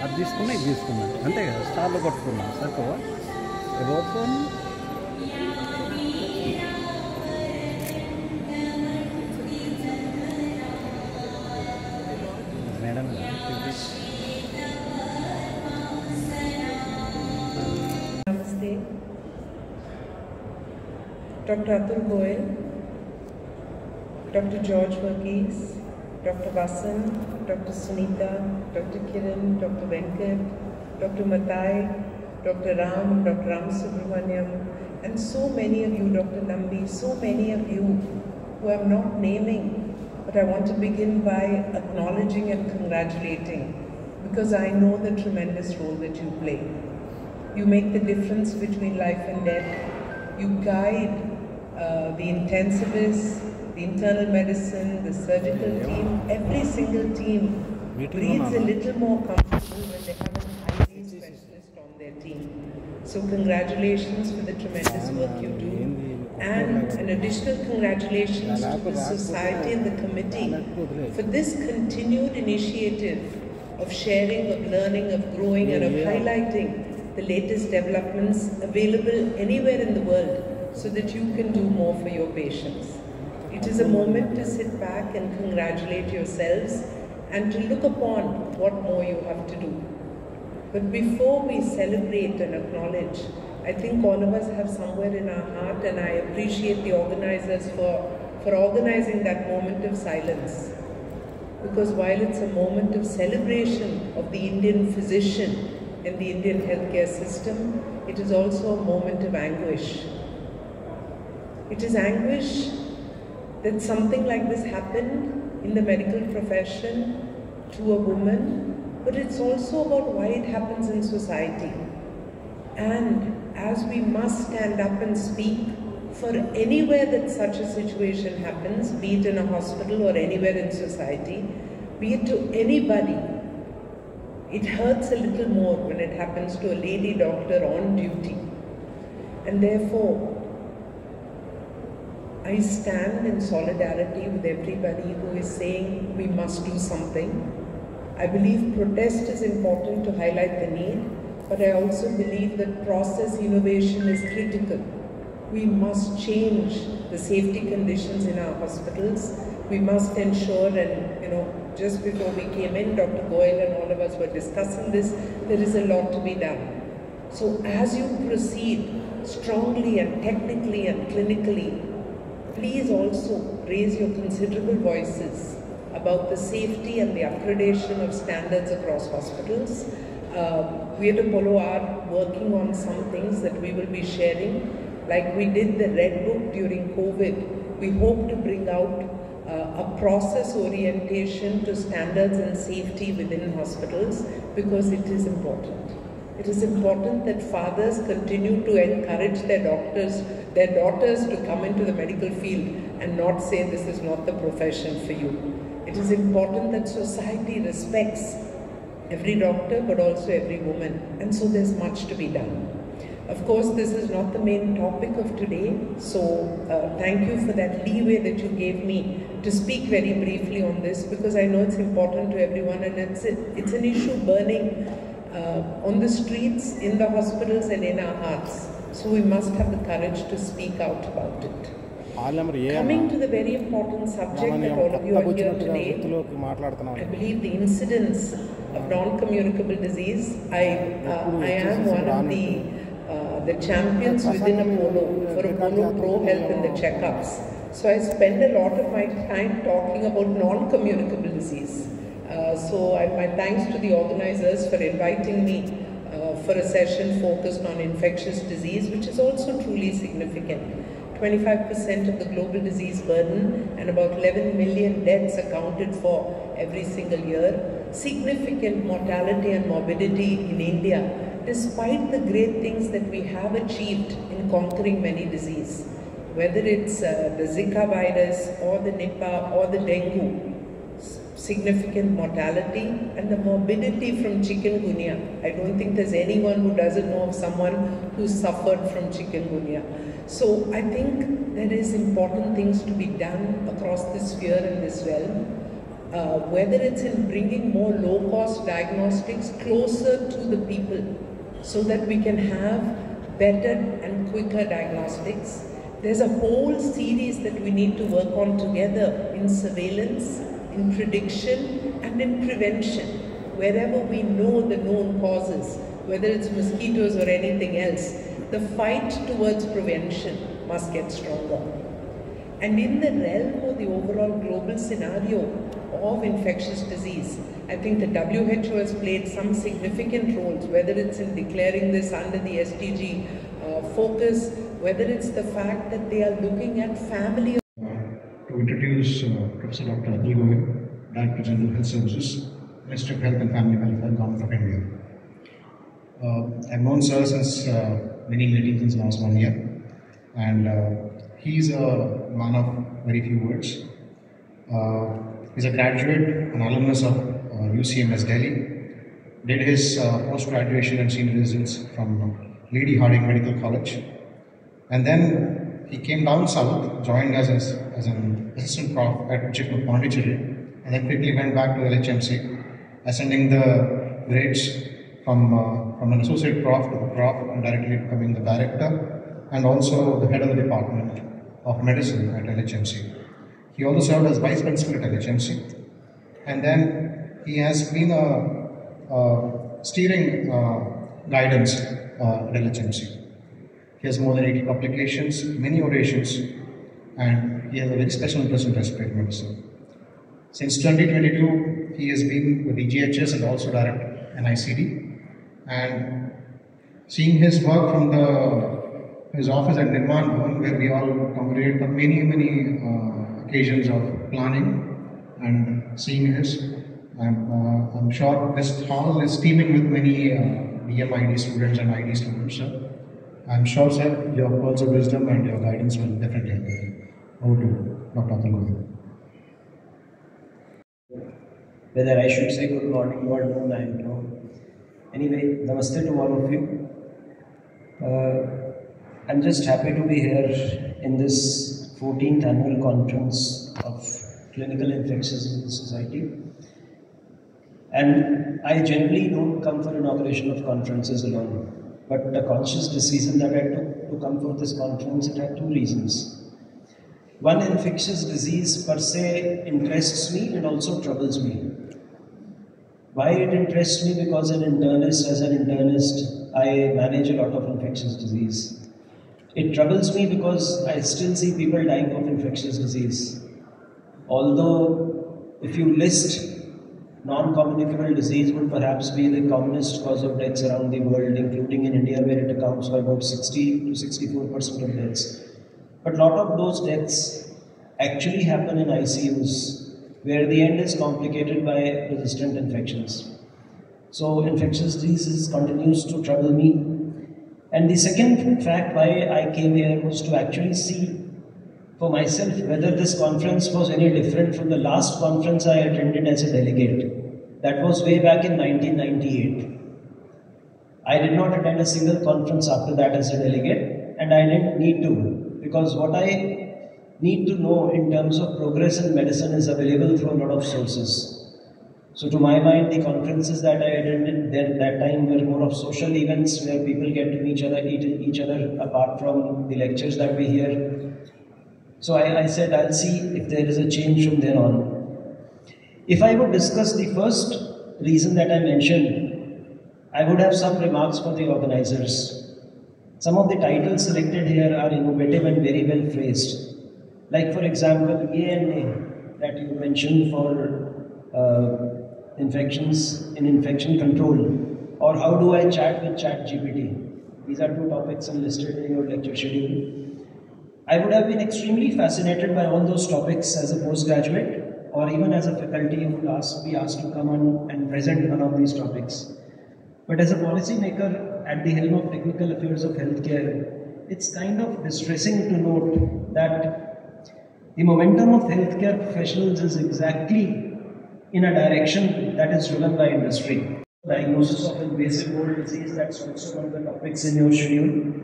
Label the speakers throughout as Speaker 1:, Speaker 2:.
Speaker 1: అది తీసుకున్నా ఇది తీసుకున్నా అంతే కదా స్టార్లో కొట్టుకున్నా సరిపోవా about phone madam
Speaker 2: Namaste. Dr. Atul Goyal, Dr. George Verghese, Dr. Vasan, Dr. Sunita, Dr. Kiran, Dr. Venkat, Dr. Matai, Dr. Ram, Dr. Ram Subramaniam, and so many of you, Dr. Nambi, so many of you who I'm not naming, but I want to begin by acknowledging and congratulating because I know the tremendous role that you play. You make the difference between life and death. You guide the intensivists, the internal medicine, the surgical team. Every single team breathes a little more comfortable when they have an highly specialist on their team. So congratulations for the tremendous work you do. And an additional congratulations to the society and the committee for this continued initiative of sharing, of learning, of growing and of highlighting the latest developments available anywhere in the world so that you can do more for your patients. It is a moment to sit back and congratulate yourselves and to look upon what more you have to do. But before we celebrate and acknowledge, I think all of us have somewhere in our heart, and I appreciate the organizers for organizing that moment of silence. Because while it's a moment of celebration of the Indian physician in the Indian healthcare system, it is also a moment of anguish. It is anguish that something like this happened in the medical profession to a woman, but it's also about why it happens in society. And as we must stand up and speak for anywhere that such a situation happens, be it in a hospital or anywhere in society, be it to anybody, it hurts a little more when it happens to a lady doctor on duty. And therefore, I stand in solidarity with everybody who is saying we must do something. I believe protest is important to highlight the need, but I also believe that process innovation is critical. We must change the safety conditions in our hospitals. We must ensure, and just before we came in, Dr. Goyal and all of us were discussing this, there is a lot to be done. So as you proceed strongly and technically and clinically, please also raise your considerable voices about the safety and the accreditation of standards across hospitals. We at Apollo are working on some things that we will be sharing. Like we did the Red Book during COVID, we hope to bring out a process orientation to standards and safety within hospitals because it is important. It is important that fathers continue to encourage their daughters to come into the medical field and not say this is not the profession for you. It is important that society respects every doctor but also every woman, and so there's much to be done. Of course, this is not the main topic of today, so thank you for that leeway that you gave me to speak very briefly on this because I know it's important to everyone and it's an issue burning on the streets, in the hospitals and in our hearts. So we must have the courage to speak out about it. Coming to the very important subject that all of you are here today, I believe the incidence of non-communicable disease, I am one of the champions within Apollo for Apollo Pro Health and the checkups. So I spend a lot of my time talking about non-communicable disease. So my thanks to the organizers for inviting me for a session focused on infectious disease, which is also truly significant. 25% of the global disease burden and about 11 million deaths accounted for every single year. Significant mortality and morbidity in India, despite the great things that we have achieved in conquering many diseases. Whether it's the Zika virus or the Nipah or the dengue, significant mortality and the morbidity from chikungunya. I don't think there's anyone who doesn't know of someone who suffered from chikungunya. So I think there is important things to be done across this sphere and this realm. whether it's in bringing more low-cost diagnostics closer to the people so that we can have better and quicker diagnostics. There's a whole series that we need to work on together in surveillance, in prediction, and in prevention. Wherever we know the known causes, whether it's mosquitoes or anything else, the fight towards prevention must get stronger. And in the realm of the overall global scenario of infectious disease, I think the WHO has played some significant roles, whether it's in declaring this under the SDG focus, whether it's the fact that they are looking at family.
Speaker 3: To introduce Professor Dr. Atul Goyal, Director General Health Services, Ministry of Health and Family Welfare, Government of India. I've known sir since many meetings since last 1 year, and he's a man of very few words. He's a graduate, an alumnus of UCMS Delhi, did his post-graduation and senior residence from Lady Hardinge Medical College, and then he came down south, joined as an assistant prof at JIPMER Pondicherry, and then quickly went back to LHMC, ascending the grades from an associate prof to the prof and directly becoming the director and also the head of the department of medicine at LHMC. He also served as vice principal at LHMC, and then he has been a steering guidance at LHMC. He has more than 80 publications, many orations, and he has a very special interest in respiratory medicine. Since 2022, he has been with EGHS and also director NICD, and seeing his work from his office at Nirman Bhavan, where we all congregate for many occasions of planning and seeing his, I'm sure this hall is teeming with many BMID students and ID students. Sir. I'm sure, sir, your pearls of wisdom and your guidance will definitely help you. Over to Dr. Atul Goyal.
Speaker 4: Whether I should say good morning or noon, I don't know. Anyway, namaste to all of you. I'm just happy to be here in this 14th annual conference of Clinical Infectious Disease Society. And I generally don't come for inauguration of conferences alone. But the conscious decision that I took to come for this conference, it had two reasons. One, infectious disease per se interests me and also troubles me. Why it interests me? Because as an internist, I manage a lot of infectious disease. It troubles me because I still see people dying of infectious disease. Although, if you list non-communicable disease would perhaps be the commonest cause of deaths around the world, including in India, where it accounts for about 60 to 64% of deaths. But a lot of those deaths actually happen in ICUs, where the end is complicated by resistant infections. So infectious diseases continues to trouble me. And the second fact why I came here was to actually see for myself whether this conference was any different from the last conference I attended as a delegate. That was way back in 1998. I did not attend a single conference after that as a delegate, and I didn't need to, because what I need to know in terms of progress in medicine is available through a lot of sources. So to my mind, the conferences that I attended that time were more of social events where people get to meet each other apart from the lectures that we hear. So I said I'll see if there is a change from then on. If I would discuss the first reason that I mentioned, I would have some remarks for the organizers. Some of the titles selected here are innovative and very well phrased. Like for example, ANA that you mentioned for infections in infection control, or how do I chat with ChatGPT. These are two topics enlisted in your lecture schedule. I would have been extremely fascinated by all those topics as a postgraduate, or even as a faculty who would be asked to come on and present one of these topics. But as a policymaker at the helm of technical affairs of healthcare, it's kind of distressing to note that the momentum of healthcare professionals is exactly in a direction that is driven by industry. Diagnosis of invasive bowel disease, that's also one of the topics in your schedule.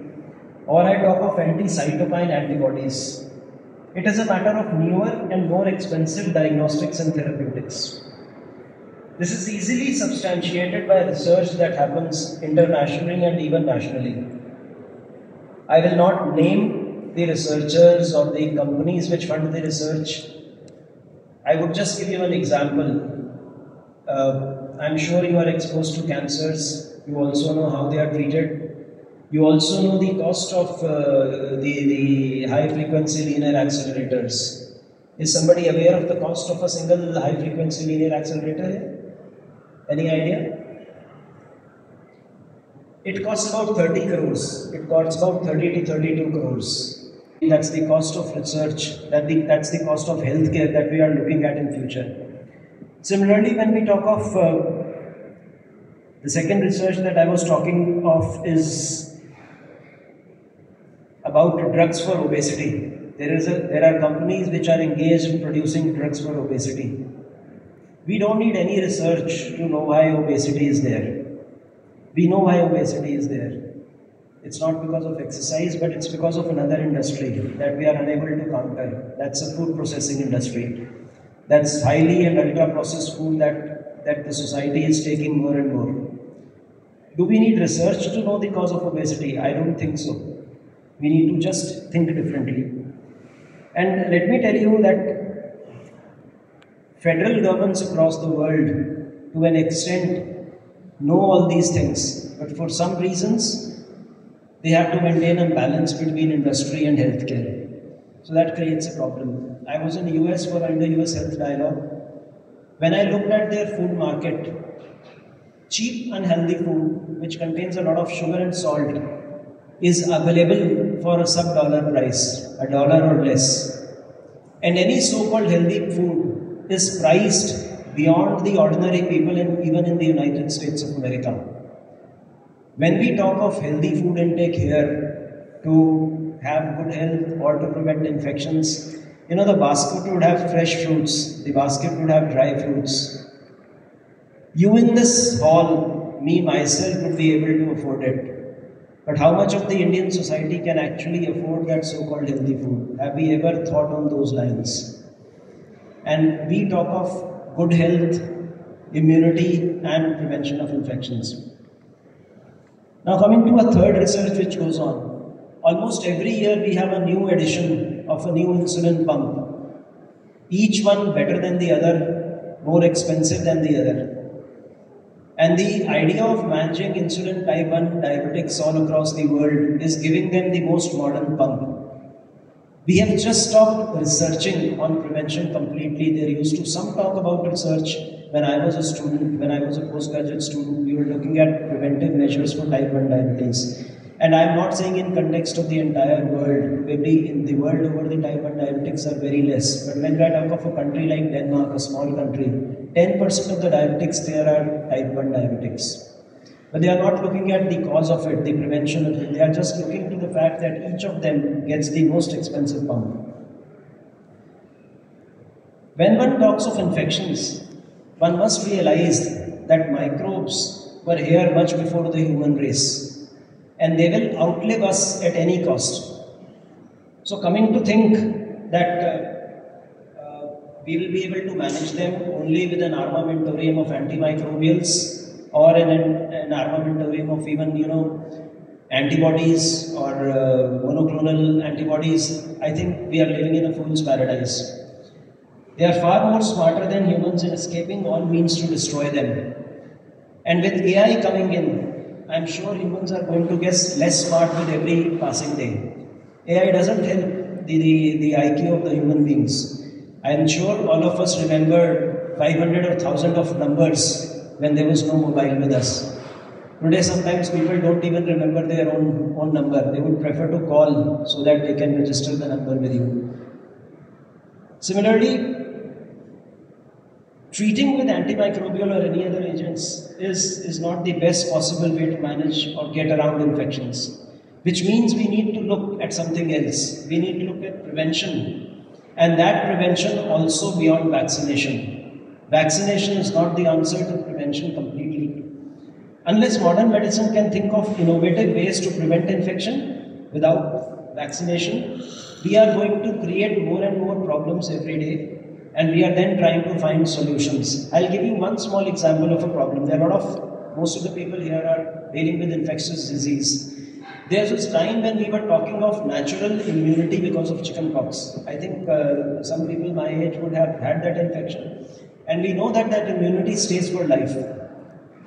Speaker 4: Or I talk of anti-cytokine antibodies. It is a matter of newer and more expensive diagnostics and therapeutics. This is easily substantiated by research that happens internationally and even nationally. I will not name the researchers or the companies which fund the research. I would just give you an example. I'm sure you are exposed to cancers. You also know how they are treated. You also know the cost of the high frequency linear accelerators. Is somebody aware of the cost of a single high frequency linear accelerator here? Any idea? It costs about 30 crores. It costs about 30 to 32 crores. That's the cost of research. That's the cost of healthcare that we are looking at in future. Similarly, when we talk of the second research that I was talking of is about drugs for obesity. There are companies which are engaged in producing drugs for obesity. We don't need any research to know why obesity is there. We know why obesity is there. It's not because of exercise, but it's because of another industry that we are unable to counter. That's a food processing industry. That's highly and ultra processed food that the society is taking more and more. Do we need research to know the cause of obesity? I don't think so. We need to just think differently. And let me tell you that federal governments across the world, to an extent, know all these things, but for some reasons, they have to maintain a balance between industry and healthcare. So that creates a problem. I was in the US for Indo-US Health Dialogue. When I looked at their food market, cheap unhealthy food, which contains a lot of sugar and salt, is available for a sub-dollar price, $1 or less. And any so-called healthy food is priced beyond the ordinary people even in the United States of America. When we talk of healthy food intake here to have good health or to prevent infections, the basket would have fresh fruits, the basket would have dry fruits. You in this hall, me myself, would be able to afford it. But how much of the Indian society can actually afford that so-called healthy food? Have we ever thought on those lines? And we talk of good health, immunity, and prevention of infections. Now coming to a third research which goes on. Almost every year we have a new edition of a new insulin pump. Each one better than the other, more expensive than the other. And the idea of managing insulin type 1 diabetics all across the world is giving them the most modern pump. We have just stopped researching on prevention completely. There used to some talk about research. When I was a student, when I was a postgraduate student, we were looking at preventive measures for type 1 diabetes. And I am not saying in context of the entire world. Maybe in the world over, the type 1 diabetics are very less. But when I talk of a country like Denmark, a small country, 10% of the diabetics there are type 1 diabetics. But they are not looking at the cause of it, the prevention of it. They are just looking to the fact that each of them gets the most expensive pump. When one talks of infections, one must realize that microbes were here much before the human race. And they will outlive us at any cost. So coming to think that we will be able to manage them only with an armamentarium of antimicrobials or an armamentarium of even, antibodies or monoclonal antibodies, I think we are living in a fool's paradise. They are far more smarter than humans in escaping all means to destroy them. And with AI coming in, I'm sure humans are going to get less smart with every passing day. AI doesn't help the IQ of the human beings. I'm sure all of us remember 500 or 1000 of numbers when there was no mobile with us. Today sometimes people don't even remember their own number. They would prefer to call so that they can register the number with you. Similarly, treating with antimicrobial or any other agents is not the best possible way to manage or get around infections, which means we need to look at something else. We need to look at prevention, and that prevention also beyond vaccination. Vaccination is not the answer to prevention completely. Unless modern medicine can think of innovative ways to prevent infection without vaccination, we are going to create more and more problems every day, and we are then trying to find solutions. I'll give you one small example of a problem. There are most of the people here are dealing with infectious disease. There was a time when we were talking of natural immunity because of chickenpox. I think some people my age would have had that infection, and we know that that immunity stays for life.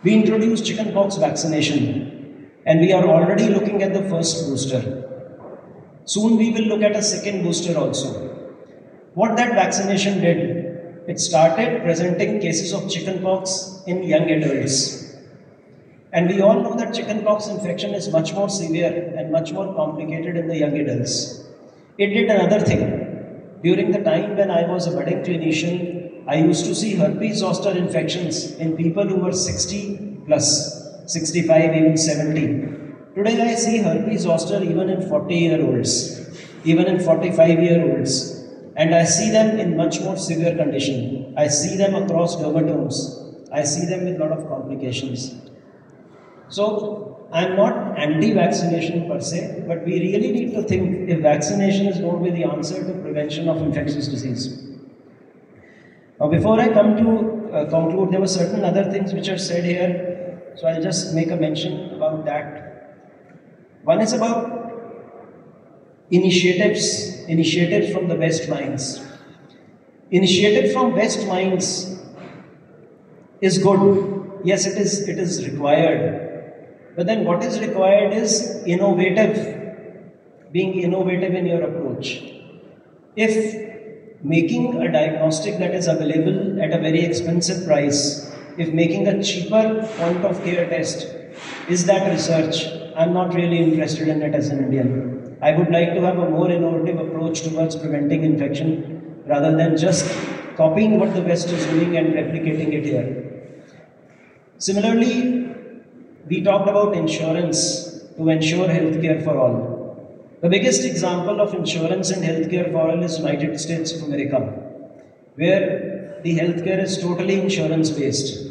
Speaker 4: We introduced chickenpox vaccination, and we are already looking at the first booster. Soon we will look at a second booster also. What that vaccination did, it started presenting cases of chickenpox in young adults. And we all know that chickenpox infection is much more severe and much more complicated in the young adults. It did another thing. During the time when I was a budding clinician, I used to see herpes zoster infections in people who were 60 plus, 65, even 70. Today I see herpes zoster even in 40-year-olds, even in 45-year-olds. And I see them in much more severe condition. I see them across dermatomes. I see them with a lot of complications. So, I am not anti-vaccination per se, but we really need to think if vaccination is going to be the answer to prevention of infectious disease. Now, before I come to conclude, there were certain other things which are said here, so I'll just make a mention about that. One is about initiatives from the best minds. Initiative from best minds is good. Yes, it is required. But then what is required is being innovative in your approach. If making a diagnostic that is available at a very expensive price, if making a cheaper point of care test is that research, I'm not really interested in it as an Indian. I would like to have a more innovative approach towards preventing infection rather than just copying what the West is doing and replicating it here. Similarly, we talked about insurance to ensure healthcare for all. The biggest example of insurance and healthcare for all is United States of America, where the healthcare is totally insurance based.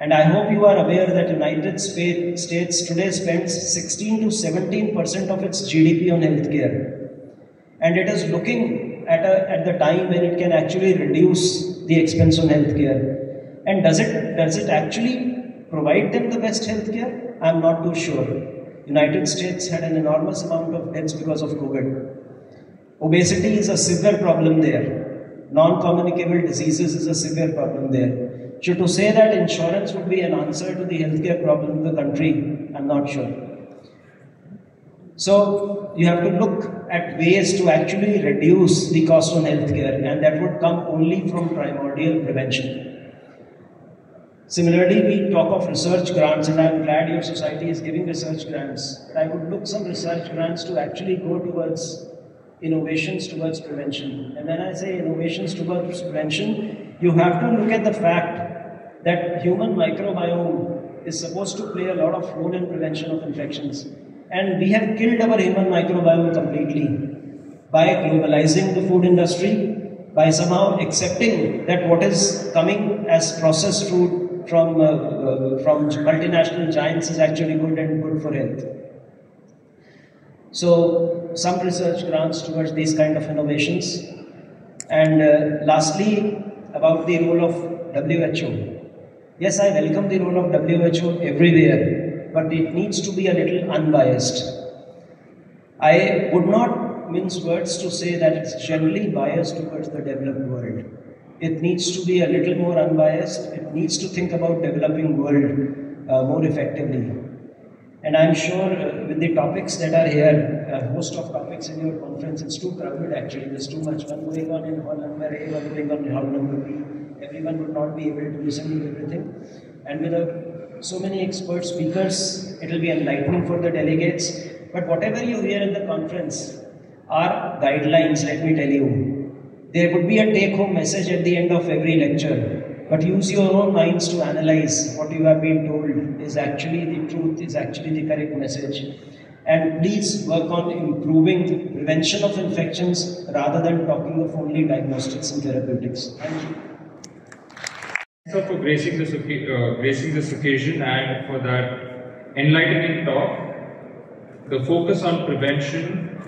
Speaker 4: And I hope you are aware that United States today spends 16 to 17% of its GDP on healthcare. And it is looking at the time when it can actually reduce the expense on healthcare. And does it actually provide them the best healthcare? I'm not too sure. United States had an enormous amount of deaths because of COVID. Obesity is a severe problem there. Non-communicable diseases is a severe problem there. So to say that insurance would be an answer to the healthcare problem of the country, I'm not sure. So you have to look at ways to actually reduce the cost on healthcare, and that would come only from primordial prevention. Similarly, we talk of research grants, and I'm glad your society is giving research grants. But I would look some research grants to actually go towards innovations towards prevention. And when I say innovations towards prevention, you have to look at the fact that human microbiome is supposed to play a lot of role in prevention of infections. And we have killed our human microbiome completely by globalizing the food industry, by somehow accepting that what is coming as processed food from multinational giants is actually good and good for health. So some research grants towards these kind of innovations. And lastly, about the role of WHO. Yes, I welcome the role of WHO everywhere, but it needs to be a little unbiased. I would not mince words to say that it's generally biased towards the developed world. It needs to be a little more unbiased. It needs to think about developing world more effectively. And I'm sure with the topics that are here, a host of topics in your conference, it's too crowded actually. There's too much. One going on in hall number A, one going on in hall number B. Everyone would not be able to listen to everything. And with so many expert speakers, it will be enlightening for the delegates. But whatever you hear in the conference are guidelines, let me tell you. There would be a take-home message at the end of every lecture. But use your own minds to analyze what you have been told is actually the truth, is actually the correct message. And please work on improving the prevention of infections rather than talking of only diagnostics and therapeutics. Thank you.
Speaker 5: So for gracing this occasion and for that enlightening talk. the focus on prevention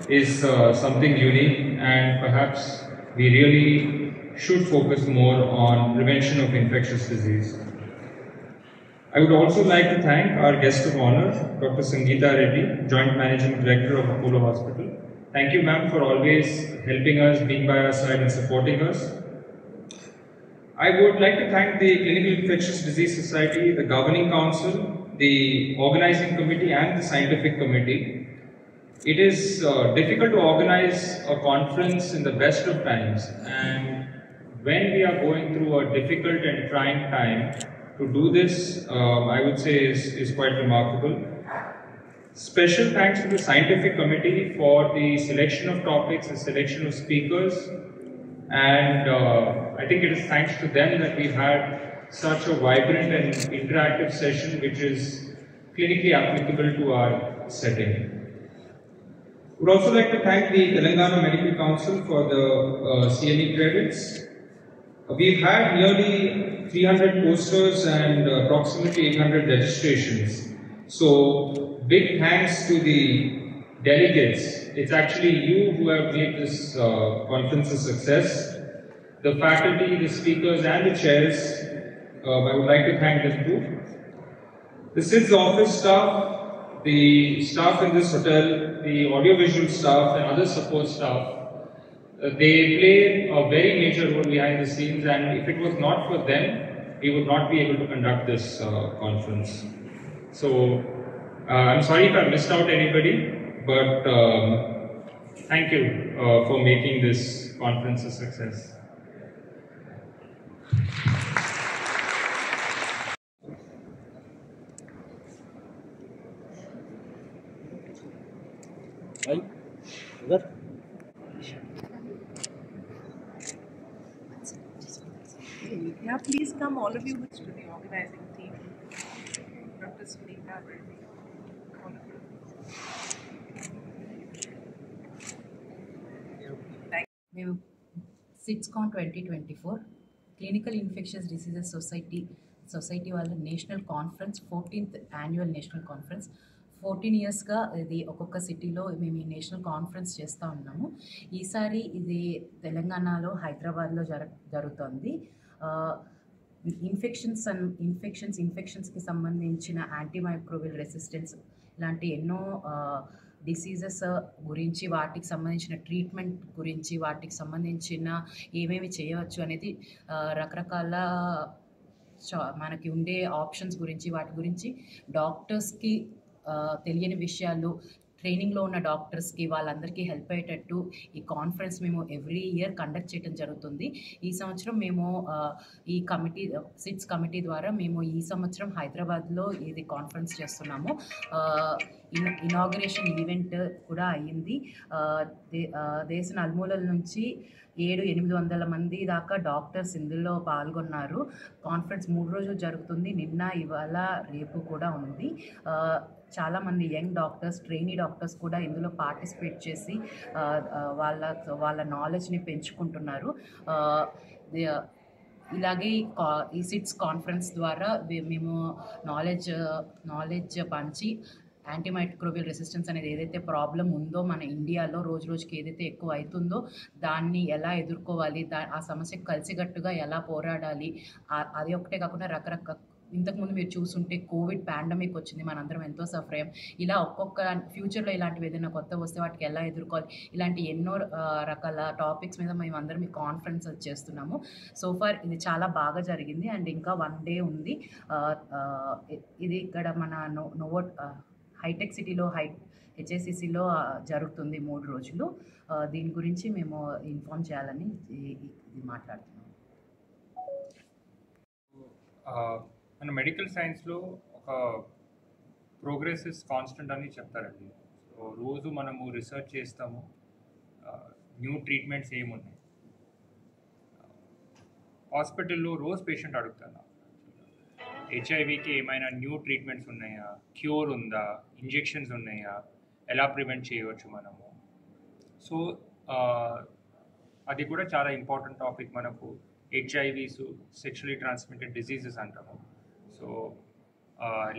Speaker 5: is something unique, and perhaps we really should focus more on prevention of infectious disease. I would also like to thank our guest of honor, Dr. Sangeeta Reddy, Joint Managing Director of Apollo Hospital. Thank you, ma'am, for always helping us, being by our side and supporting us. I would like to thank the Clinical Infectious Disease Society, the Governing Council, the Organizing Committee and the Scientific Committee. It is difficult to organize a conference in the best of times, and when we are going through a difficult and trying time, to do this, I would say is quite remarkable. Special thanks to the Scientific Committee for the selection of topics, the selection of speakers, and I think it is thanks to them that we've had such a vibrant and interactive session which is clinically applicable to our setting. Would also like to thank the Telangana Medical Council for the CME credits. We've had nearly 300 posters and approximately 800 registrations. So big thanks to the delegates. It's actually you who have made this conference a success. The faculty, the speakers and the chairs, I would like to thank this group. The SIDS office staff, the staff in this hotel, the audiovisual staff and other support staff, they play a very major role behind the scenes, and if it was not for them, we would not be able to conduct this conference. So, I'm sorry if I missed out anybody, but thank you for making this conference a success.
Speaker 2: Yeah, please come, all of you, to the organizing team. Dr. Sunita, all of you.
Speaker 6: మేము సిట్స్కాన్ 2024 clinical infections diseases society వాళ్ళ national conference 14th annual national conference 14 ఇయర్స్గా ఇది ఒక్కొక్క సిటీలో మేము ఈ national conference చేస్తూ ఉన్నాము. ఈసారి ఇది తెలంగాణలో హైదరాబాద్లో జరుగుతుంది. ఇన్ఫెక్షన్స్కి సంబంధించిన యాంటీమైక్రోబియల్ రెసిస్టెన్స్ ఇలాంటి ఎన్నో డిసీజెస్ గురించి, వాటికి సంబంధించిన ట్రీట్మెంట్ గురించి, వాటికి సంబంధించిన ఏమేమి చేయవచ్చు అనేది రకరకాల మనకి ఉండే ఆప్షన్స్ గురించి, వాటి గురించి డాక్టర్స్కి తెలియని విషయాలు, ట్రైనింగ్లో ఉన్న డాక్టర్స్కి వాళ్ళందరికీ హెల్ప్ అయ్యేటట్టు ఈ కాన్ఫరెన్స్ మేము ఎవ్రీ ఇయర్ కండక్ట్ చేయడం జరుగుతుంది. ఈ సంవత్సరం మేము ఈ కమిటీ సిట్స్ కమిటీ ద్వారా మేము ఈ సంవత్సరం హైదరాబాద్లో ఇది కాన్ఫరెన్స్ చేస్తున్నాము. ఇనాగ్రేషన్ ఈవెంట్ కూడా అయ్యింది. దేశ నలుమూలల నుంచి 700-800 మంది దాకా డాక్టర్స్ ఇందులో పాల్గొన్నారు. కాన్ఫరెన్స్ 3 రోజులు జరుగుతుంది. నిన్న, ఇవాళ, రేపు కూడా ఉంది. చాలామంది యంగ్ డాక్టర్స్, ట్రైనీ డాక్టర్స్ కూడా ఇందులో పార్టిసిపేట్ చేసి వాళ్ళ నాలెడ్జ్ని పెంచుకుంటున్నారు. ఇలాగే ఈ సిట్స్ కాన్ఫరెన్స్ ద్వారా మేము నాలెడ్జ్ పంచి యాంటీమైక్రోబియల్ రెసిస్టెన్స్ అనేది ఏదైతే ప్రాబ్లం ఉందో మన ఇండియాలో రోజు రోజుకి ఏదైతే ఎక్కువ అవుతుందో దాన్ని ఎలా ఎదుర్కోవాలి, ఆ సమస్యకు కలిసికట్టుగా ఎలా పోరాడాలి, అది ఒకటే కాకుండా రకరకాల ఇంతకుముందు మీరు చూసుంటే కోవిడ్ పాండమిక్ వచ్చింది, మనందరం ఎంతో సఫర్ అయ్యాం. ఇలా ఒక్కొక్క ఫ్యూచర్లో ఇలాంటివి ఏదైనా కొత్త వస్తే వాటికి ఎలా ఎదుర్కోవాలి, ఇలాంటి ఎన్నో రకాల టాపిక్స్ మీద మేము అందరం ఈ కాన్ఫరెన్స్ చేస్తున్నాము. సో ఫార్ ఇది చాలా బాగా జరిగింది అండ్ ఇంకా 1 డే ఉంది. ఇది ఇక్కడ మన హైటెక్ సిటీలో హెచ్ఐసిసిలో జరుగుతుంది 3 రోజులు. దీని గురించి మేము ఇన్ఫార్మ్ చేయాలని ఇది మాట్లాడుతున్నాము.
Speaker 5: మన మెడికల్ సైన్స్లో ఒక ప్రోగ్రెస్ ఇస్ కాన్స్టెంట్ అని చెప్తారండి. సో రోజు మనము రీసెర్చ్ చేస్తాము, న్యూ ట్రీట్మెంట్స్ ఏమున్నాయి. హాస్పిటల్లో రోజు పేషెంట్ అడుగుతాను, హెచ్ఐవికి ఏమైనా న్యూ ట్రీట్మెంట్స్ ఉన్నాయా, క్యూర్ ఉందా, ఇంజెక్షన్స్ ఉన్నాయా, ఎలా ప్రివెంట్ చేయవచ్చు మనము. సో అది కూడా చాలా ఇంపార్టెంట్ టాపిక్ మనకు. హెచ్ఐవీస్, సెక్షువల్లీ ట్రాన్స్మిటెడ్ డిజీజెస్ అంటాము. సో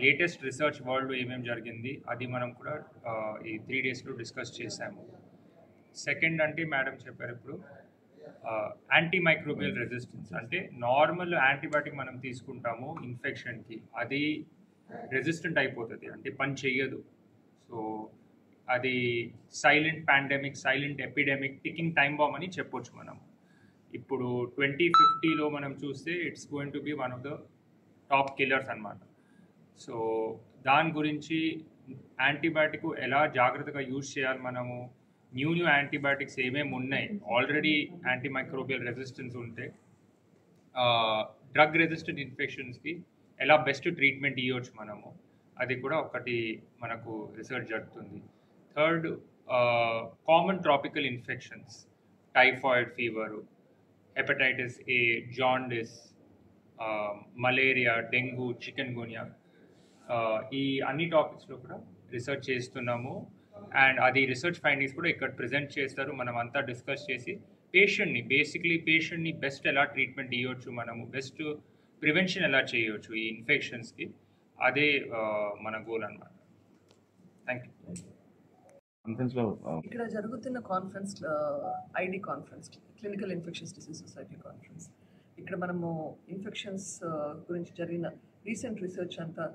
Speaker 5: లేటెస్ట్ రీసెర్చ్ వరల్డ్ ఏమేమి జరిగింది అది మనం కూడా ఈ 3 డేస్లో డిస్కస్ చేసాము. సెకండ్ అంటే మేడం చెప్పారు ఇప్పుడు యాంటీమైక్రోబియల్ రెసిస్టెన్స్, అంటే నార్మల్ యాంటీబయాటిక్ మనం తీసుకుంటాము ఇన్ఫెక్షన్కి, అది రెసిస్టెంట్ అయిపోతుంది, అంటే పని చెయ్యదు. సో అది silent pandemic, silent epidemic, ticking time bomb అని చెప్పొచ్చు మనం. ఇప్పుడు 2050లో మనం చూస్తే it's going to B one of the top killers అన్నమాట. సో దాని గురించి యాంటీబయాటిక్ ఎలా జాగ్రత్తగా యూజ్ చేయాలి, మనము న్యూ యాంటీబయాటిక్స్ ఏమేమి ఉన్నాయి, ఆల్రెడీ యాంటీమైక్రోబియల్ రెసిస్టెన్స్ ఉంటే డ్రగ్ రెసిస్టెంట్ ఇన్ఫెక్షన్స్కి ఎలా బెస్ట్ ట్రీట్మెంట్ ఇవ్వచ్చు మనము, అది కూడా ఒకటి మనకు రీసెర్చ్ జరుగుతుంది. Third, common tropical infections, typhoid fever, hepatitis A, jaundice, malaria, dengue, chikungunya, ఈ అన్ని టాపిక్స్లో కూడా రీసెర్చ్ చేస్తున్నాము. అండ్ అది రీసెర్చ్ ఫైండింగ్స్ కూడా ఇక్కడ ప్రజెంట్ చేస్తారు. మనం అంతా డిస్కస్ చేసి పేషెంట్ని బెస్ట్ ఎలా ట్రీట్మెంట్ ఇవ్వచ్చు, మనము బెస్ట్ ప్రివెన్షన్ ఎలా చేయవచ్చు ఈ ఇన్ఫెక్షన్స్కి, అదే మన గోల్ అన్నమాట. Thank you.
Speaker 7: కాన్ఫరెన్స్లో
Speaker 8: ఇక్కడ జరుగుతున్న conference ID conference, clinical infections disease society conference. ఇక్కడ మనము ఇన్ఫెక్షన్స్ గురించి జరిగిన రీసెంట్ రీసెర్చ్ అంతా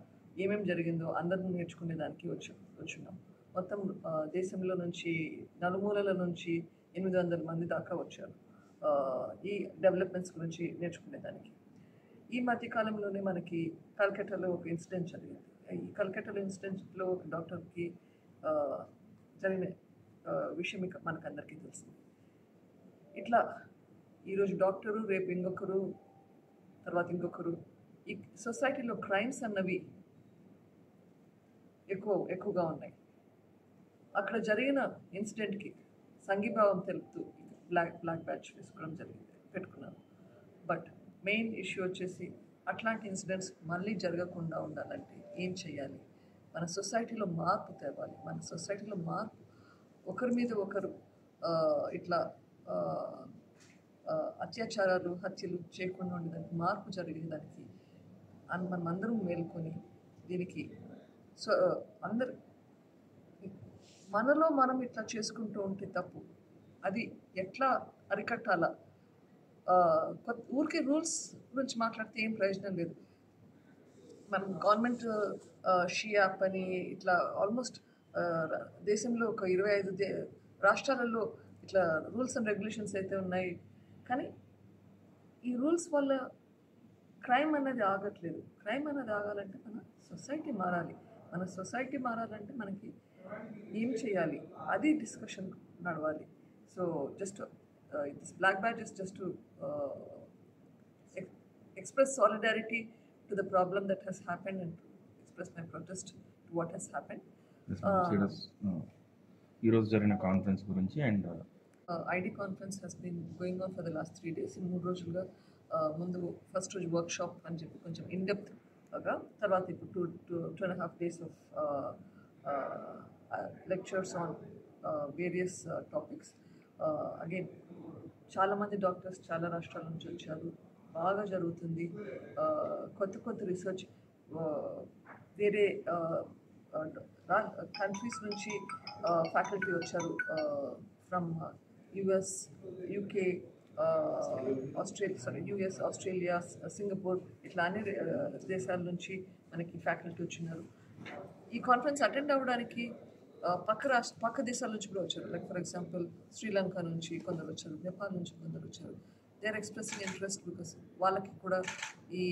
Speaker 8: ఏమేమి జరిగిందో అందరిని నేర్చుకునే దానికి వచ్చున్నాం. మొత్తం దేశంలో నుంచి నలుమూలల నుంచి 800 మంది దాకా వచ్చారు ఈ డెవలప్మెంట్స్ గురించి నేర్చుకునేదానికి. ఈ మధ్యకాలంలోనే మనకి కల్కట్టాలో ఒక ఇన్సిడెంట్ జరిగింది. ఈ కల్కట్టాలో ఇన్సిడెంట్లో ఒక డాక్టర్కి జరిగిన విషయం మనకందరికీ తెలిసింది. ఇట్లా ఈరోజు డాక్టరు, రేపు ఇంకొకరు, తర్వాత ఇంకొకరు, ఈ సొసైటీలో క్రైమ్స్ అన్నవి ఎక్కువగా ఉన్నాయి. అక్కడ జరిగిన ఇన్సిడెంట్కి సంఘీభావం తెలుపుతూ బ్లాక్ బ్యాడ్జ్ పెట్టుకున్నాను. బట్ మెయిన్ ఇష్యూ వచ్చేసి అట్లాంటి ఇన్సిడెంట్స్ మళ్ళీ జరగకుండా ఉండాలంటే ఏం చేయాలి, మన సొసైటీలో మార్పు తేవాలి. మన సొసైటీలో మార్పు, ఒకరి మీద ఒకరు ఇట్లా అత్యాచారాలు, హత్యలు చేయకుండా ఉండేదానికి, మార్పు జరిగేదానికి మనం అందరం మేల్కొని దీనికి అందరు మనలో మనం ఇట్లా చేసుకుంటూ ఉంటే తప్పు. అది ఎట్లా అరికట్టాలా? ఊరికే రూల్స్ గురించి మాట్లాడితే ఏం ప్రయోజనం లేదు. మనం గవర్నమెంట్ షీ యాప్ అని ఇట్లా ఆల్మోస్ట్ దేశంలో ఒక 25 రాష్ట్రాలలో ఇట్లా రూల్స్ అండ్ రెగ్యులేషన్స్ అయితే ఉన్నాయి. కానీ ఈ రూల్స్ వల్ల క్రైమ్ అనేది ఆగట్లేదు. క్రైమ్ అనేది ఆగాలంటే మన సొసైటీ మారాలి. మన సొసైటీ మారాలంటే మనకి ఏం చేయాలి, అది డిస్కషన్ నడవాలి. So just this black badge is just to express solidarity to the problem that has happened and to express my protest to what has happened.
Speaker 7: ఈరోజు జరిగిన కాన్ఫరెన్స్ గురించి and
Speaker 8: ID conference has been going on for the last 3 days. In 3 రోజులుగా ముందు first రోజు workshop అని చెప్పి కొంచెం ఇన్డెప్త్గా, తర్వాత ఇప్పుడు 2.5 days of lectures on various topics. Again చాలామంది డాక్టర్స్ చాలా రాష్ట్రాల నుంచి వచ్చారు. బాగా జరుగుతుంది. కొత్త రీసెర్చ్ వేరే కంట్రీస్ నుంచి ఫ్యాకల్టీ వచ్చారు. From US, UK, US, Australia, Singapore, ఇట్లా అన్ని దేశాల నుంచి మనకి ఫ్యాకల్టీ వచ్చినారు. ఈ కాన్ఫరెన్స్ అటెండ్ అవ్వడానికి పక్క దేశాల నుంచి కూడా వచ్చారు. లైక్ ఫర్ ఎగ్జాంపుల్ శ్రీలంక నుంచి కొందరు వచ్చారు, నేపాల్ నుంచి కొందరు వచ్చారు. They are expressing interest because వాళ్ళకి కూడా ఈ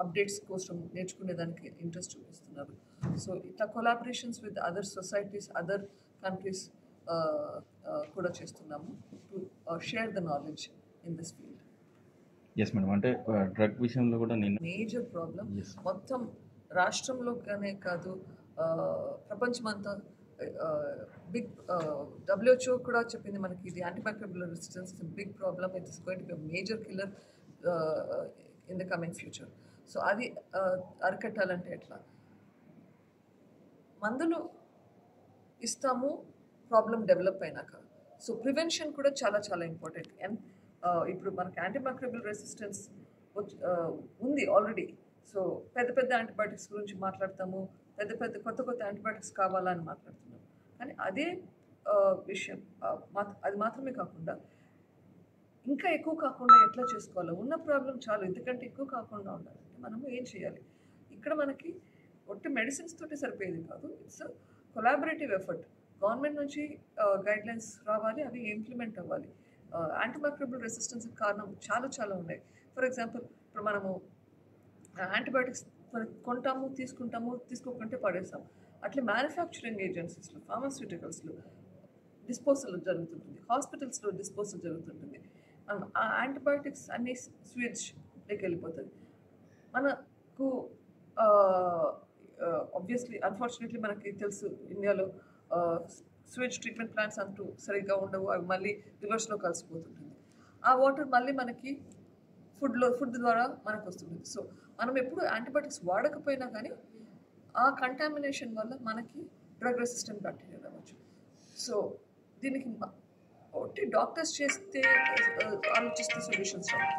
Speaker 8: అప్డేట్స్ కోసం నేర్చుకునేదానికి ఇంట్రెస్ట్ చూపిస్తున్నారు. సో ఇట్లా collaborations with other societies, other countries కూడా చేస్తున్నాము to share the knowledge in this field.
Speaker 7: Yes madam, అంటే డ్రగ్ విషయంలో కూడా నేను
Speaker 8: మేజర్ ప్రాబ్లం మొత్తం రాష్ట్రంలోనే కాదు, ప్రపంచమంతా బిగ్ WHO కూడా చెప్పింది మనకి, ఇది antimicrobial resistance is big problem. It is going to be major killer in the coming future. So అది అరికట్టాలంటే ఎట్లా? మందులు ఇస్తాము ప్రాబ్లం డెవలప్ అయినాక. సో ప్రివెన్షన్ కూడా చాలా చాలా ఇంపార్టెంట్. అండ్ ఇప్పుడు మనకి యాంటీమైక్రోబియల్ రెసిస్టెన్స్ ఉంది ఆల్రెడీ. సో పెద్ద పెద్ద యాంటీబయాటిక్స్ గురించి మాట్లాడతాము, పెద్ద పెద్ద కొత్త కొత్త యాంటీబయాటిక్స్ కావాలా అని మాట్లాడుతున్నాం. కానీ అదే విషయం అది మాత్రమే కాకుండా ఇంకా ఎక్కువ కాకుండా ఎట్లా చేసుకోవాలో, ఉన్న ప్రాబ్లం చాలు ఎందుకంటే ఎక్కువ కాకుండా ఉండాలంటే మనము ఏం చేయాలి. ఇక్కడ మనకి ఒట్టి మెడిసిన్స్ తోటి సరిపోయేది కాదు, ఇట్స్ కొలాబరేటివ్ ఎఫర్ట్. గవర్నమెంట్ నుంచి గైడ్లైన్స్ రావాలి, అవి ఇంప్లిమెంట్ అవ్వాలి. యాంటీమైక్రోబియల్ రెసిస్టెన్స్ కారణం చాలా చాలా ఉన్నాయి. ఫర్ ఎగ్జాంపుల్ ఇప్పుడు మనము యాంటీబయాటిక్స్ కొంటాము, తీసుకోకుంటే పడేస్తాం. అట్లే మ్యానుఫ్యాక్చరింగ్ ఏజెన్సీస్లో, ఫార్మాస్యూటికల్స్లో డిస్పోజల్ జరుగుతుంటుంది, హాస్పిటల్స్లో డిస్పోజల్ జరుగుతుంటుంది. ఆ యాంటీబయాటిక్స్ అన్నీ స్వీట్స్లోకి వెళ్ళిపోతుంది. మనకు ఆబ్వియస్లీ అన్ఫార్చునేట్లీ మనకి తెలుసు ఇండియాలో స్వీట్ ట్రీట్మెంట్ ప్లాంట్స్ అంటూ సరిగ్గా ఉండవు, అవి మళ్ళీ రివర్స్లో కలిసిపోతుంటుంది. ఆ వాటర్ మళ్ళీ మనకి ఫుడ్ ద్వారా మనకు వస్తుంటుంది. సో మనం ఎప్పుడు యాంటీబయాటిక్స్ వాడకపోయినా కానీ ఆ కంటామినేషన్ వల్ల మనకి డ్రగ్ రెసిస్టెంట్ బ్యాక్టీరియా రావచ్చు. సో దీనికి ఒకటి డాక్టర్స్ ఆలోచిస్తే సొల్యూషన్స్ రావాలి,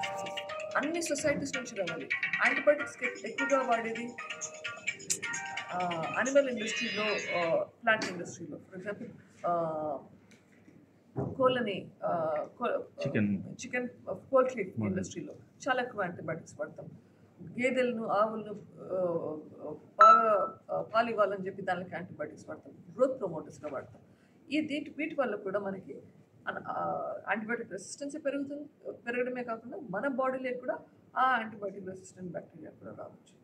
Speaker 8: అన్ని సొసైటీస్ నుంచి రావాలి. యాంటీబయాటిక్స్కి ఎక్కువగా వాడేది అనిమల్ ఇండస్ట్రీలో, ప్లాంట్ ఇండస్ట్రీలో. ఫర్ ఎగ్జాంపుల్ కోళ్ళని చికెన్ పోల్ట్రీ ఇండస్ట్రీలో చాలా ఎక్కువ యాంటీబయాటిక్స్ వాడతాం. గేదెలను, ఆవులను బాగా పాలు ఇవ్వాలని చెప్పి దానికి యాంటీబయాటిక్స్ వాడతాం, గ్రోత్ ప్రమోటర్స్గా వాడతాం. వీటి వల్ల కూడా మనకి యాంటీబయాటిక్ రెసిస్టెన్స్ పెరగడమే కాకుండా మన బాడీలోకి కూడా ఆ యాంటీబయాటిక్ రెసిస్టెంట్ బ్యాక్టీరియా కూడా రావచ్చు,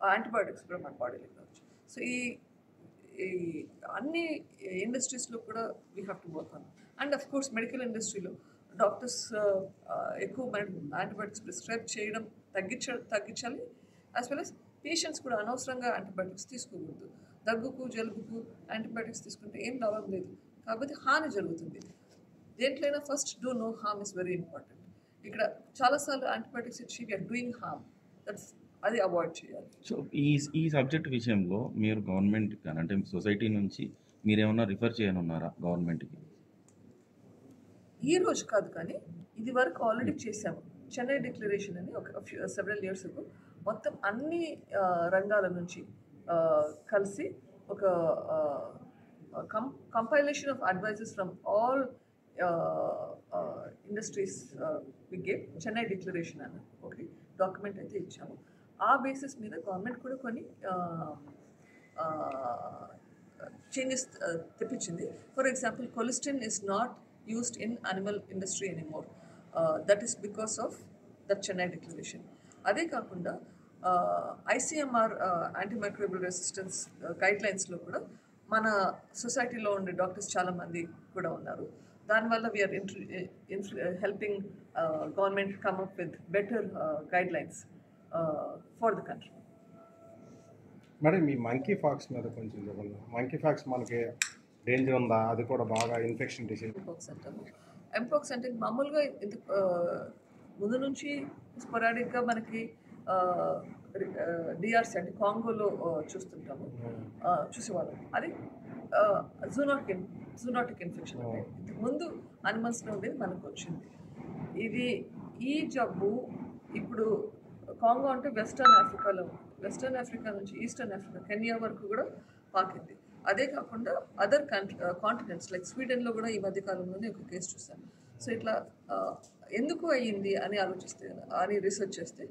Speaker 8: ఆ యాంటీబయాటిక్స్ కూడా మన బాడీలోకి రావచ్చు. సో ఈ అన్ని ఇండస్ట్రీస్లో కూడా we have to work on. And of course medical ఇండస్ట్రీలో డాక్టర్స్ ఎక్కువ యాంటీబయాటిక్స్ ప్రిస్క్రైబ్ చేయడం తగ్గించాలి. యాజ్ వెల్ as పేషెంట్స్ కూడా అనవసరంగా యాంటీబయాటిక్స్ తీసుకోకూడదు. దగ్గుకు, జలుబుకు యాంటీబయాటిక్స్ తీసుకుంటే ఏం లాభం లేదు, కాకపోతే హాని జరుగుతుంది. దేంట్లైనా first do no harm is very important. ఇక్కడ చాలాసార్లు యాంటీబయాటిక్స్ ఇచ్చి వీఆర్ డూయింగ్ హార్మ్, అది అవాయిడ్ చేయాలి.
Speaker 7: సో ఈ సబ్జెక్ట్ విషయంలో మీరు గవర్నమెంట్ కానీ అంటే సొసైటీ నుంచి మీరేమన్నా రిఫర్ చేయనున్నారా గవర్నమెంట్కి?
Speaker 8: ఈ రోజు కాదు కానీ ఇది వరకు ఆల్రెడీ చేశాము. చెన్నై డిక్లరేషన్ అని ఒక సెవెరల్ ఇయర్స్ అగో మొత్తం అన్ని రంగాల నుంచి కలిసి ఒక compilation of advises from all industries we gave Chennai declaration అని ఒకటి డాక్యుమెంట్ అయితే ఇచ్చాము. ఆ బేసిస్ మీద గవర్నమెంట్ కూడా కొన్ని చేంజెస్ తెప్పించింది. For example colistin is not used in animal industry anymore. That is because of the Chennai declaration. అదే కాకుండా ICMR యాంటీమైక్రోబియల్ రెసిస్టెన్స్ గైడ్లైన్స్లో కూడా మన సొసైటీలో ఉండే డాక్టర్స్ చాలామంది కూడా ఉన్నారు. దానివల్ల we are helping government come up with better guidelines for the country.
Speaker 1: మరి మీ మంకీ ఫాక్స్ మీద కొంచెం చెప్పండి. మంకీ ఫాక్స్ మనకి డేంజర్ ఉందా? అది కూడా బాగా ఇన్ఫెక్షన్ డిసీజ్.
Speaker 8: ఎంపాక్స్ అంటే మామూలుగా ముందు నుంచి స్పొరాడిక్గా మనకి డిఆర్సీ అంటే కాంగోలో చూస్తుంటాము, చూసేవాళ్ళం. అది జూనాటిక్ ఇన్ఫెక్షన్ అంటే ఇంతకు ముందు అనిమల్స్లో ఉండేది మనకు వచ్చింది. ఈ జబ్బు ఇప్పుడు కాంగో అంటే వెస్టర్న్ ఆఫ్రికా నుంచి ఈస్టర్న్ ఆఫ్రికా, కెన్యా వరకు కూడా పాకింది. అదే కాకుండా అదర్ కాంటినెంట్స్ లైక్ స్వీడన్లో కూడా ఈ మధ్యకాలంలోనే ఒక కేసు చూసాను. సో ఇట్లా ఎందుకు అయ్యింది అని రీసెర్చ్ చేస్తే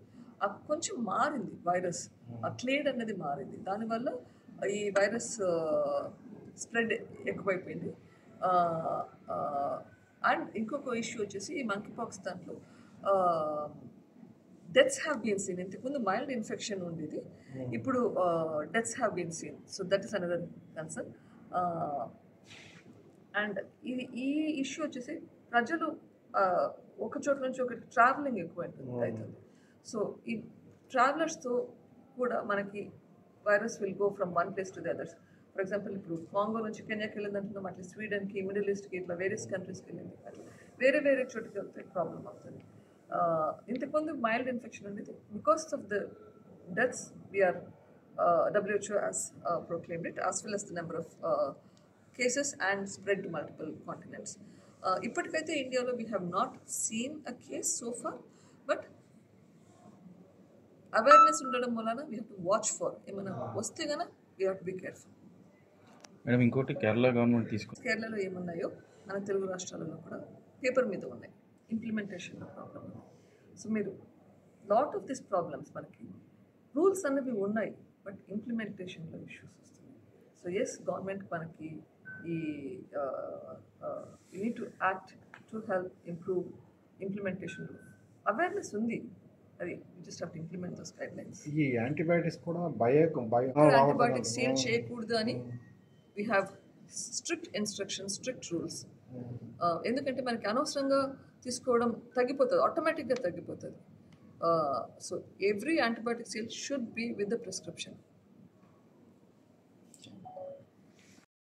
Speaker 8: కొంచెం మారింది వైరస్, ఆ క్లేడ్ అనేది మారింది. దానివల్ల ఈ వైరస్ స్ప్రెడ్ ఎక్కువైపోయింది. అండ్ ఇంకొక ఇష్యూ వచ్చేసి ఈ మంకీ పాక్స్ దాంట్లో డెత్స్ హ్యావ్ బీన్ సీన్. ఇంతకుముందు మైల్డ్ ఇన్ఫెక్షన్ ఉండేది, ఇప్పుడు deaths have been seen. So that is another concern. And ఈ ఇష్యూ వచ్చేసి ప్రజలు ఒక చోట నుంచి ఒకటి ట్రావెలింగ్ ఎక్కువ అవుతుంది. సో ఈ ట్రావెలర్స్తో కూడా మనకి virus will go from one place to the others. For example ఇప్పుడు కాంగో నుంచి కెన్యాకి వెళ్ళింది అంటున్నాం, అట్లా స్వీడన్కి, మిడిల్ ఈస్ట్కి, ఇట్లా వేరియస్ కంట్రీస్కి వెళ్ళింది. అట్లా వేరే చోటుకి వెళ్తే ప్రాబ్లమ్ అవుతుంది. ఇంతకుముందు మైల్డ్ ఇన్ఫెక్షన్ ఉండేది. Because of the deaths we are WHO has proclaimed it, as well as the number of cases and spread to multiple continents. ఇప్పటికైతే ఇండియాలో we have not seen a case so far, but awareness ఉండడం వలన we have to watch for ఏమైనా వస్తే కనుక we have to be careful.
Speaker 7: Madam ఇంకోటి Kerala government
Speaker 8: కేరళలో ఏమున్నాయో మన తెలుగు రాష్ట్రాలలో కూడా పేపర్ మీద ఉన్నాయి, ఇంప్లిమెంటేషన్లో ప్రాబ్లమ్ ఉంది. సో మీరు లాట్ ఆఫ్ దిస్ ప్రాబ్లమ్స్ మనకి రూల్స్ అనేవి ఉన్నాయి బట్ ఇంప్లిమెంటేషన్లో ఇష్యూస్ వస్తున్నాయి. సో ఎస్ గవర్నమెంట్ మనకి ఈ you need to act to help improve ఇంప్లిమెంటేషన్లో అవేర్నెస్ ఉంది, అది just have to implement those guidelines.
Speaker 1: ఈ యాంటీబయాటిక్స్ కూడా
Speaker 8: యాంటీబయాటిక్స్ సేల్ చేయకూడదు అని we have strict instructions, strict rules. ఎందుకంటే మనకి అనవసరంగా తీసుకోవడం తగ్గిపోతుంది, ఆటోమేటిక్గా తగ్గిపోతుంది. So every antibiotic sale should be with the prescription.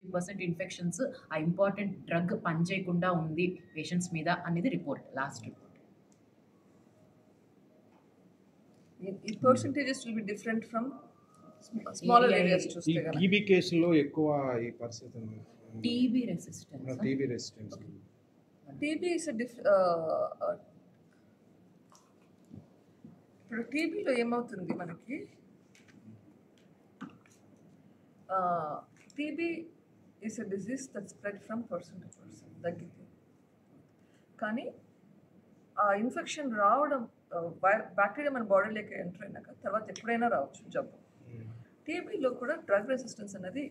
Speaker 6: 50% infections ఆ ఇంపార్టెంట్ డ్రగ్ పనిచేయకుండా ఉంది పేషెంట్స్ మీద అనేది రిపోర్ట్, లాస్ట్ రిపోర్ట్.
Speaker 8: ఈ percentages will be different from smaller areas చూస్తే కనుక.
Speaker 1: టీబీ కేసులో ఎక్కువ ఈ పరిస్థితి ఉంది.
Speaker 6: TB resistance.
Speaker 8: టీబీ ఇస్ ఇప్పుడు టీబీలో ఏమవుతుంది మనకి, TB is a disease that spread from person to person, తగ్గితే. కానీ ఆ ఇన్ఫెక్షన్ రావడం బ్యాక్టీరియా మన బాడీలోకి ఎంటర్ అయినాక తర్వాత ఎప్పుడైనా రావచ్చు జబ్బు. టీబీలో కూడా డ్రగ్ రెసిస్టెన్స్ అనేది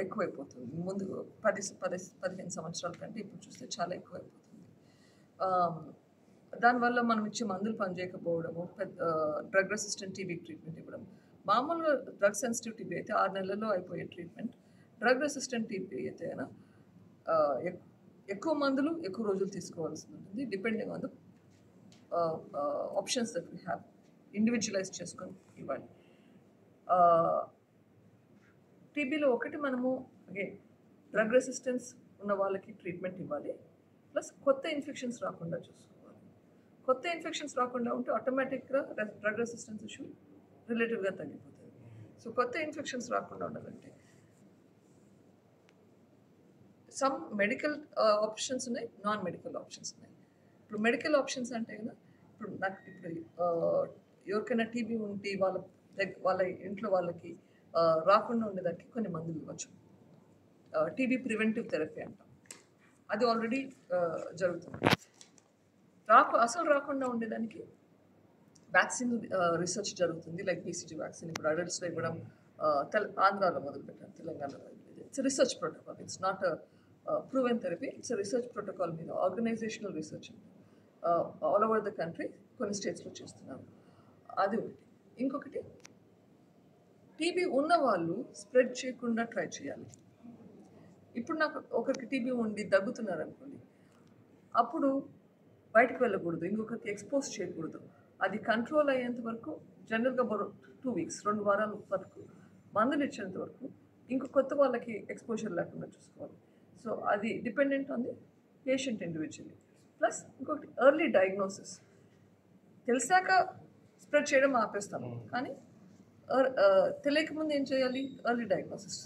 Speaker 8: ఎక్కువైపోతుంది. ముందు 10-15 సంవత్సరాల కంటే ఇప్పుడు చూస్తే చాలా ఎక్కువైపోతుంది. దానివల్ల మనం ఇచ్చే మందులు పనిచేయకపోవడము, డ్రగ్ రెసిస్టెంట్ టీబీకి ట్రీట్మెంట్ ఇవ్వడం. మామూలుగా డ్రగ్ సెన్సిటివ్ టీబీ అయితే 6 నెలల్లో అయిపోయే ట్రీట్మెంట్. డ్రగ్ రెసిస్టెంట్ టీబీ అయితే ఎక్కువ మందులు ఎక్కువ రోజులు తీసుకోవాల్సి ఉంటుంది, depending on the options that we have. Individualise చేసుకొని ఇవ్వాలి. టీబీలో ఒకటి మనము డ్రగ్ రెసిస్టెన్స్ ఉన్న వాళ్ళకి ట్రీట్మెంట్ ఇవ్వాలి, ప్లస్ కొత్త ఇన్ఫెక్షన్స్ రాకుండా చూసుకోవాలి. కొత్త ఇన్ఫెక్షన్స్ రాకుండా ఉంటే ఆటోమేటిక్గా డ్రగ్ రెసిస్టెన్స్ ఇష్యూ రిలేటివ్గా తగ్గిపోతుంది. సో కొత్త ఇన్ఫెక్షన్స్ రాకుండా ఉండాలంటే సమ్ మెడికల్ ఆప్షన్స్ ఉన్నాయి, నాన్ మెడికల్ ఆప్షన్స్ ఉన్నాయి. ఇప్పుడు మెడికల్ ఆప్షన్స్ అంటే కదా, ఇప్పుడు నాకు ఎవరికైనా టీబీ ఉంటే వాళ్ళ ఇంట్లో వాళ్ళకి రాకుండా ఉండేదానికి కొన్ని మందులు ఇవ్వచ్చు. టీబీ ప్రివెంటివ్ థెరపీ అంటాం, అది ఆల్రెడీ జరుగుతుంది. అసలు రాకుండా ఉండేదానికి వ్యాక్సిన్ రీసెర్చ్ జరుగుతుంది, లైక్ BCG వ్యాక్సిన్ ఇప్పుడు అడల్ట్స్లో ఇవ్వడం ఆంధ్రాలో మొదలుపెట్టారు, తెలంగాణలో. It's research protocol, it's not proven therapy, it's research protocol మీద organisational research all over the country కొన్ని స్టేట్స్లో చేస్తున్నారు. అది ఒకటి. ఇంకొకటి, టీబీ ఉన్న వాళ్ళు స్ప్రెడ్ చేయకుండా ట్రై చేయాలి. ఇప్పుడు నాకు ఒకరికి టీబీ ఉండి దగ్గుతున్నారు అనుకోండి, అప్పుడు బయటకు వెళ్ళకూడదు, ఇంకొకరికి ఎక్స్పోజ్ చేయకూడదు. అది కంట్రోల్ అయ్యేంత వరకు జనరల్గా 2 వీక్స్ 2 వారాల వరకు మందులు ఇచ్చేంత వరకు ఇంకో కొత్త వాళ్ళకి ఎక్స్పోజర్ లేకుండా చూసుకోవాలి. సో అది dependent on the patient individually. Plus ఇంకొకటి ఎర్లీ డయాగ్నోసిస్. తెలిసాక స్ప్రెడ్ చేయడం ఆపేస్తాము, కానీ తెలియకముందు ఏం చేయాలి, ఎర్లీ డయాగ్నోసిస్.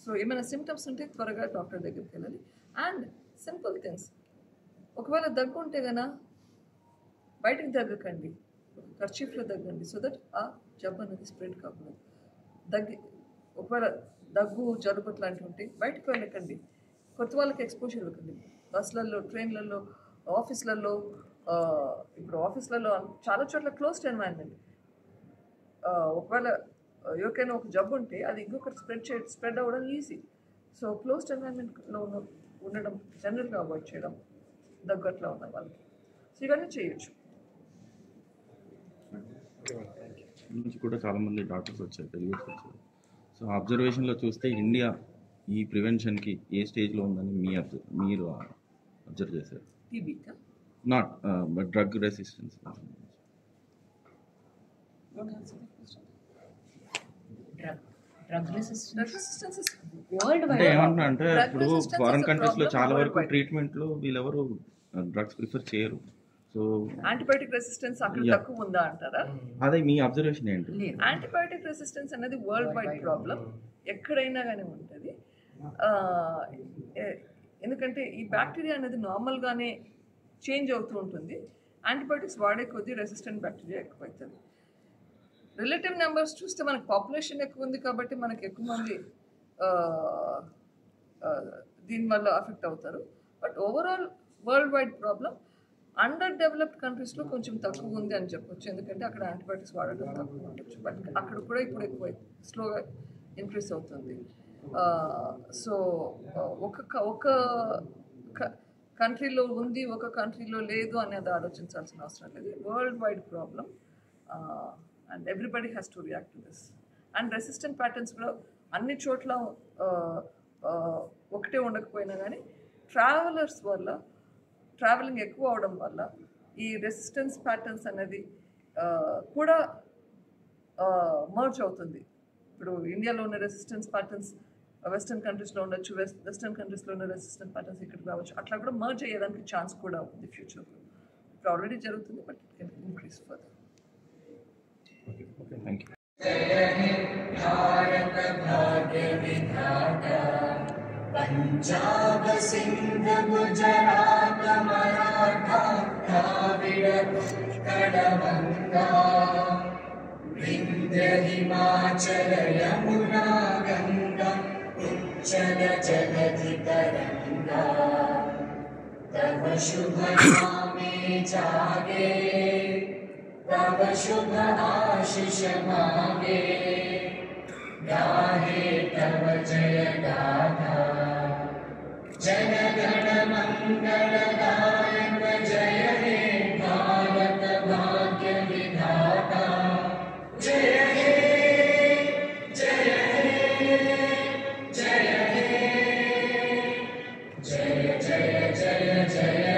Speaker 8: సో ఏమైనా సిమ్టమ్స్ ఉంటే త్వరగా డాక్టర్ దగ్గరికి వెళ్ళాలి. అండ్ సింపుల్ థింగ్స్, ఒకవేళ దగ్గు ఉంటే కనుక బయటకు దగ్గకండి, కర్చీఫ్లో దగ్గండి, సో దట్ ఆ జబ్బు అనేది స్ప్రెడ్ కాకుండా. ఒకవేళ దగ్గు జలుబు లాంటివి ఉంటే బయటకు వెళ్ళకండి, కొత్త వాళ్ళకి ఎక్స్పోజర్ ఇవ్వకండి. బస్సులలో, ట్రైన్లలో, ఆఫీస్లలో. ఇప్పుడు ఆఫీస్లలో చాలా చోట్ల క్లోజ్డ్ ఎన్వైరన్మెంట్. ఒకవేళ ఎవరికైనా ఒక జబ్బు ఉంటే అది ఇంకొకటి స్ప్రెడ్ అవ్వడం ఈజీ. సో క్లోజ్డ్ ఎన్వైరన్మెంట్లో ఉండడం జనరల్గా అవాయిడ్ చేయడం, దగ్గు అట్లా ఉన్న వాళ్ళకి. సో ఇవన్నీ చేయొచ్చు.
Speaker 7: నుంచి కూడా చాలామంది డాక్టర్స్ వచ్చారు, డెలివరీస్ వచ్చారు. సో అబ్జర్వేషన్లో చూస్తే ఇండియా ఈ ప్రివెన్షన్కి ఏ స్టేజ్లో ఉందని మీరు అబ్జర్వ్ చేశారు?
Speaker 8: టీబీకా?
Speaker 7: Not but drug resistance.
Speaker 6: Drug resistance
Speaker 7: అంటే ఏమంటున్నా అంటే ఇప్పుడు ఫారెన్ కంట్రీస్లో చాలా వరకు ట్రీట్మెంట్లో వీళ్ళెవరు డ్రగ్స్ ప్రిఫర్ చేయరు. సో
Speaker 8: యాంటీబయాటిక్ రెసిస్టెన్స్ అక్కడ తక్కువ ఉందా అంటారా?
Speaker 7: అదే మీ అబ్జర్వేషన్ ఏంటి?
Speaker 8: యాంటీబయాటిక్ రెసిస్టెన్స్ అనేది వరల్డ్ వైడ్ ప్రాబ్లం, ఎక్కడైనా కానీ ఉంటుంది. ఎందుకంటే ఈ బ్యాక్టీరియా అనేది నార్మల్గానే చేంజ్ అవుతూ ఉంటుంది. యాంటీబయాటిక్స్ వాడే కొద్దీ రెసిస్టెంట్ బ్యాక్టీరియా ఎక్కువవుతుంది. రిలేటివ్ నెంబర్స్ చూస్తే మనకి పాపులేషన్ ఎక్కువ ఉంది కాబట్టి మనకి ఎక్కువ మంది దీనివల్ల అఫెక్ట్ అవుతారు. But overall world wide problem under developed కంట్రీస్లో కొంచెం తక్కువ ఉంది అని చెప్పొచ్చు, ఎందుకంటే అక్కడ యాంటీబయాటిక్స్ వాడడం తక్కువ ఉండొచ్చు. బట్ అక్కడ కూడా ఇప్పుడు ఎక్కువ స్లోగా ఇంక్రీస్ అవుతుంది. సో ఒక కంట్రీలో ఉంది, ఒక కంట్రీలో లేదు అనేది ఆలోచించాల్సిన అవసరం లేదు. World wide problem and everybody has to react to this. And resistant patterns కూడా అన్ని చోట్ల ఒకటే ఉండకపోయినా కానీ ట్రావెలర్స్ వల్ల, ట్రావెలింగ్ ఎక్కువ అవడం వల్ల ఈ రెసిస్టెన్స్ ప్యాటర్న్స్ అనేది కూడా మర్జ్ అవుతుంది. ఇప్పుడు ఇండియాలో ఉన్న రెసిస్టెన్స్ ప్యాటర్న్స్ వెస్టర్న్ కంట్రీస్లో ఉండొచ్చు, వెస్టర్న్ కంట్రీస్లో ఉన్న రెసిస్టెంట్ ప్యాటర్న్స్ ఇక్కడికి రావచ్చు. అట్లా కూడా మర్జ్ అయ్యేదానికి ఛాన్స్ కూడా ఉంది ఫ్యూచర్లో. ఇప్పుడు ఆల్రెడీ జరుగుతుంది, but it can increase further.
Speaker 7: Thank you.
Speaker 9: Punjab Sindh Gujarat Maratha Dravida Utkal Ganga Vindhya Himachal Yamuna Ganga उच्चल जगति तरंगा तव शुभ नामे जागे तव शुभ आशीष मांगे गाहे तव जय गाथा जन गण मंगलदायक जय हे भारत भाग्य विधाता जय हे जय हे जय हे जय जय जय जय